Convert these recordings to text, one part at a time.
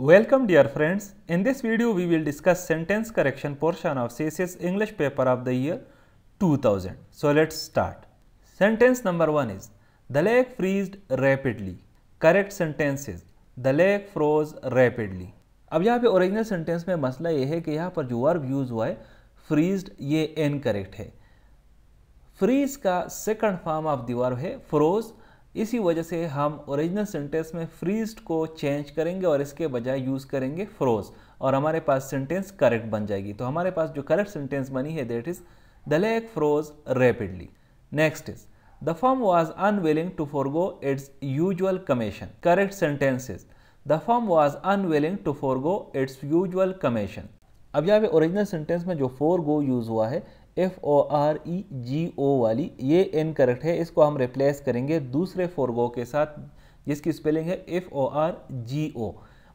Welcome dear friends. In this video we will discuss sentence correction portion of CSS English paper of the year 2000. So let's start. Sentence number 1 is the lake freezed rapidly. Correct sentence is the lake froze rapidly. अब यहाँ पे original sentence में मसला ये है कि यहाँ पर जो वर्ब यूज हुआ है फ्रीज्ड, ये इनकरेक्ट है। फ्रीज का second form of the verb है फ्रोज। इसी वजह से हम ओरिजिनल सेंटेंस में फ्रीज्ड को चेंज करेंगे और इसके बजाय यूज़ करेंगे फ्रोज और हमारे पास सेंटेंस करेक्ट बन जाएगी। तो हमारे पास जो करेक्ट सेंटेंस बनी है that is the lake froze rapidly. Next is the firm was unwilling to forgo its usual commission. Correct sentence is the firm was unwilling to forgo its usual commission. अब यहाँ पे original sentence में जो forgo use हुआ है FOREGO वाली, ये incorrect है। इसको हम रिप्लेस करेंगे दूसरे फॉरगो के साथ जिसकी स्पेलिंग है FORGO,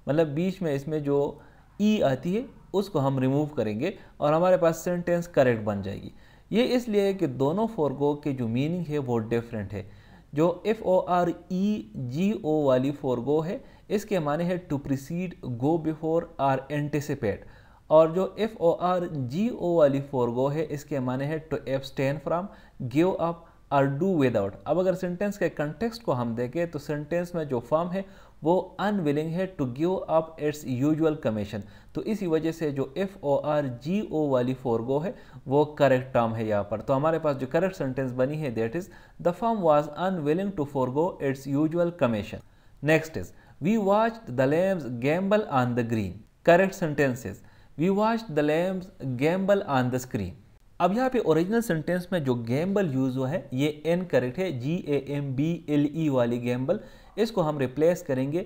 मतलब बीच में इसमें जो ई आती है उसको हम रिमूव करेंगे और हमारे पास सेंटेंस करेक्ट बन जाएगी। ये इसलिए कि दोनों फॉरगो के जो मीनिंग है वो डिफरेंट है। जो FOREGO वाली फॉरगो है इसके माने है to precede, go before, or anticipate, और जो FORGO वाली फॉरगो है इसके माने है to abstain from, give up और डू विदाउट। अब अगर सेंटेंस के कंटेक्स्ट को हम देखें तो सेंटेंस में जो फॉर्म है वो अनविलिंग है to give up its usual commission. तो इसी वजह से जो FORGO वाली फॉरगो है वो करेक्ट टर्म है यहाँ पर। तो हमारे पास जो करेक्ट सेंटेंस बनी है that is the firm was unwilling to forgo its usual commission. Next is we watched the lambs gamble on the green. Correct sentence is We watched the lambs gamble on the screen. अब यहाँ पे original sentence में जो Gamble use हुआ है ये incorrect है। GAMBLE वाली गैम्बल, इसको हम रिप्लेस करेंगे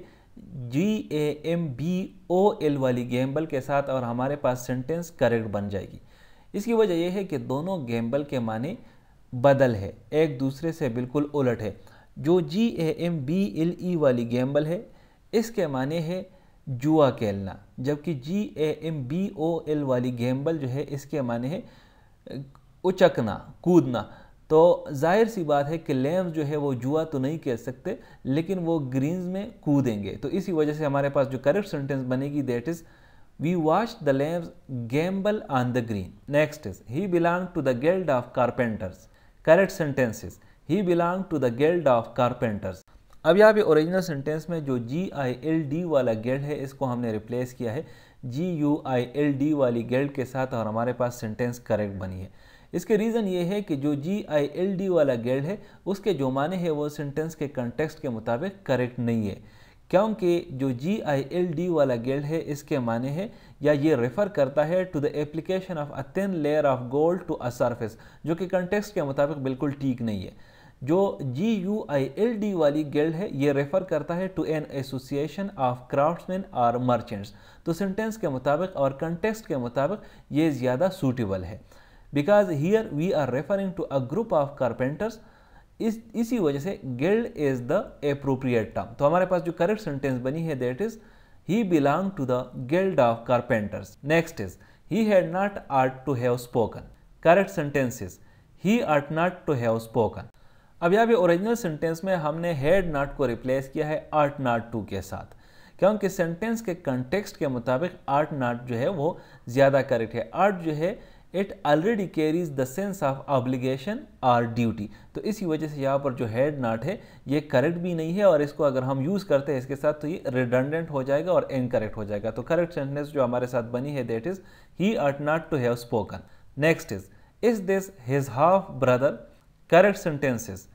GAMBOL वाली गैम्बल के साथ और हमारे पास सेंटेंस करेक्ट बन जाएगी। इसकी वजह यह है कि दोनों गैम्बल के माने बदल है, एक दूसरे से बिल्कुल उलट है। जो GAMBLE वाली गैम्बल है इसके माने है जुआ खेलना, जबकि GAMBOL वाली गैम्बल जो है इसके माने है उचकना, कूदना। तो जाहिर सी बात है कि लैम्स जो है वो जुआ तो नहीं खेल सकते लेकिन वो ग्रीन्स में कूदेंगे। तो इसी वजह से हमारे पास जो करेक्ट सेंटेंस बनेगी that is we watched the lambs gamble on the green. Next is he belong to the guild of carpenters. Correct sentence is he belong to the guild of carpenters. अब यहाँ पे original sentence में जो GILD वाला guild है इसको हमने replace किया है GUILD वाली गिल्ड के साथ और हमारे पास सेंटेंस करेक्ट बनी है। इसके रीज़न ये है कि जो GILD वाला गिल्ड है उसके जो माने हैं वो सेंटेंस के कंटेक्स्ट के मुताबिक करेक्ट नहीं है, क्योंकि जो GILD वाला गिल्ड है इसके माने हैं या ये रेफ़र करता है to the application of a thin layer of gold to a surface, जो कि कंटेक्स्ट के मुताबिक बिल्कुल ठीक नहीं है। जो GUILD वाली गिल्ड है ये रेफर करता है to an association of craftsman और मर्चेंट्स। तो सेंटेंस के मुताबिक और कंटेक्स्ट के मुताबिक ये ज़्यादा सूटेबल है, because here we are referring to a group of carpenters. इसी वजह से guild is the appropriate term. तो हमारे पास जो करेक्ट सेंटेंस बनी है that is he belong to the guild of carpenters. Next is he had not ought to have spoken. Correct sentence is he ought not to have spoken. अब यहाँ पे original sentence में हमने had not को replace किया है art not to के साथ, क्योंकि सेंटेंस के कंटेक्स्ट के मुताबिक आर्ट नॉट जो है वो ज़्यादा करेक्ट है। आर्ट जो है it already carries the sense of obligation और ड्यूटी। तो इसी वजह से यहाँ पर जो हैड नॉट है ये करेक्ट भी नहीं है और इसको अगर हम यूज़ करते हैं इसके साथ तो ये रिडंडेंट हो जाएगा और इनकरेक्ट हो जाएगा। तो करेक्ट सेंटेंस जो हमारे साथ बनी है that is he ought not to have spoken. Next is this his half brother. Correct sentences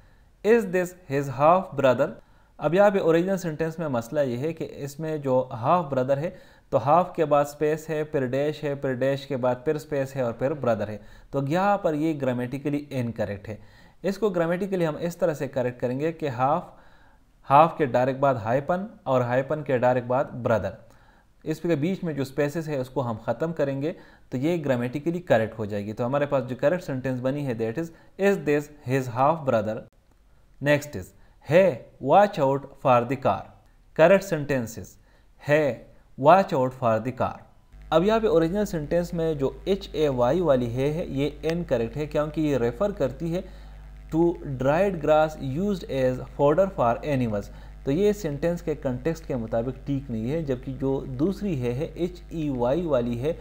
is this his half brother. अब यहाँ पे ओरिजिनल सेंटेंस में मसला ये है कि इसमें जो हाफ ब्रदर है तो हाफ के बाद स्पेस है, फिर डैश है, फिर डैश के बाद फिर स्पेस है और फिर ब्रदर है। तो यहाँ पर ये ग्रामेटिकली इनकरेक्ट है। इसको ग्रामेटिकली हम इस तरह से करेक्ट करेंगे कि हाफ के डायरेक्ट बाद हाइपन और हाइपन के डायरेक्ट बाद ब्रदर। इसके बीच में जो स्पेसेस है उसको हम ख़त्म करेंगे तो ये ग्रामेटिकली करेक्ट हो जाएगी। तो हमारे पास जो करेक्ट सेंटेंस बनी है that is this his half brother. Next is hey watch out for the car. Correct sentence is hey watch out for the car. अब यहाँ पे ओरिजिनल सेंटेंस में जो HAY वाली है ये इनकरेक्ट है, क्योंकि ये रेफर करती है to dried grass used as fodder for animals, तो ये सेंटेंस के कंटेक्स्ट के मुताबिक ठीक नहीं है, जबकि जो दूसरी है HEY वाली है,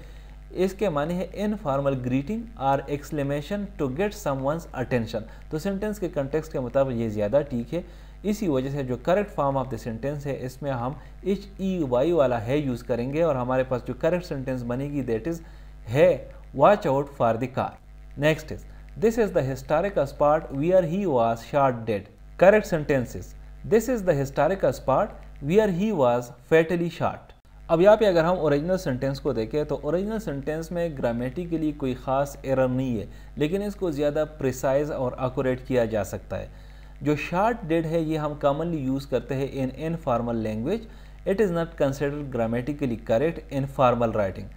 इसके माने है इनफॉर्मल ग्रीटिंग और exclamation to get someone's attention. तो सेंटेंस के कंटेक्स्ट के मुताबिक ये ज़्यादा ठीक है। इसी वजह से जो correct form of the sentence है इसमें हम HEY वाला है यूज़ करेंगे और हमारे पास जो करेक्ट सेंटेंस बनेगी दैट इज़ है watch out for the car. Next is this is the historical spot where he was shot dead. Correct sentence is this is the historical spot where he was fatally shot. अब यहाँ पे अगर हम original sentence को देखें तो original sentence में grammatically कोई ख़ास एरर नहीं है, लेकिन इसको ज़्यादा प्रिसाइज और एक्यूरेट किया जा सकता है। जो शॉट डेड है ये हम कॉमनली यूज़ करते हैं इन informal language. It is not considered grammatically correct in formal writing.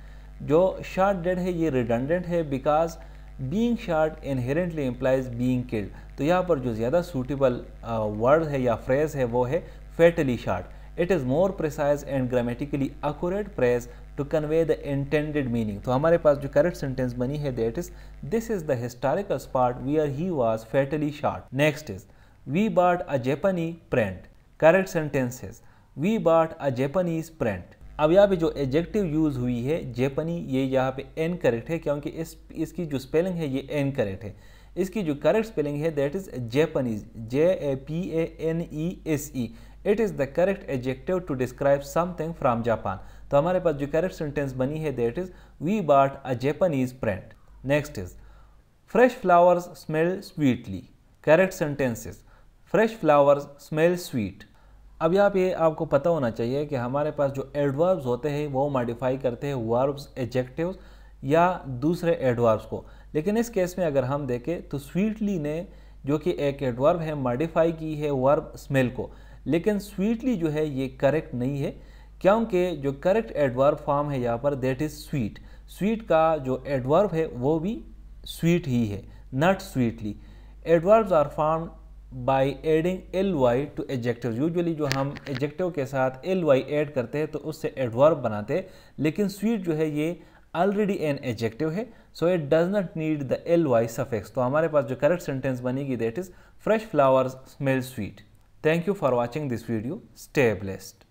जो शॉट डेड है ये रिडंडेंट है because being shot inherently implies being killed. तो यहाँ पर जो ज़्यादा सूटेबल वर्ड है या फ्रेज है वो है fatally shot. It is more precise and grammatically accurate phrase to convey the intended meaning. तो हमारे पास जो करेक्ट सेंटेंस बनी है that is this is the historical spot where he was fatally shot. Next is we bought a जापानी print. Correct sentence is we bought a Japanese print. अब यहाँ पे जो एडजेक्टिव यूज़ हुई है जापानी, ये यहाँ पे इनकरेक्ट है क्योंकि इसकी जो स्पेलिंग है ये इनकरेक्ट है। इसकी जो करेक्ट स्पेलिंग है that is Japanese, JAPANESE। It is the correct adjective to describe something from Japan. तो हमारे पास जो करेक्ट सेंटेंस बनी है that is we bought a Japanese print. Next is fresh flowers smell sweetly. Correct sentence is fresh flowers smell sweet. अब यहाँ पे आपको पता होना चाहिए कि हमारे पास जो एडवर्ब्स होते हैं वो मॉडिफाई करते हैं वर्ब्स, एडजेक्टिव्स या दूसरे एडवर्ब्स को। लेकिन इस केस में अगर हम देखें तो स्वीटली ने जो कि एक एडवर्ब है मॉडिफाई की है वर्ब स्मेल को, लेकिन स्वीटली जो है ये करेक्ट नहीं है क्योंकि जो करेक्ट एडवर्ब फॉर्म है यहाँ पर दैट इज़ स्वीट। स्वीट का जो एडवर्ब है वो भी स्वीट ही है, not sweetly. Adverbs are formed by adding ly to adjective. Usually जो हम एडजेक्टिव के साथ ly ऐड करते हैं तो उससे एडवर्ब बनाते हैं, लेकिन स्वीट जो है ये ऑलरेडी एन एडजेक्टिव है, so it does not need the ly suffix. तो हमारे पास जो करेक्ट सेंटेंस बनेगी that is fresh flowers smell sweet. Thank you for watching this video. Stay blessed.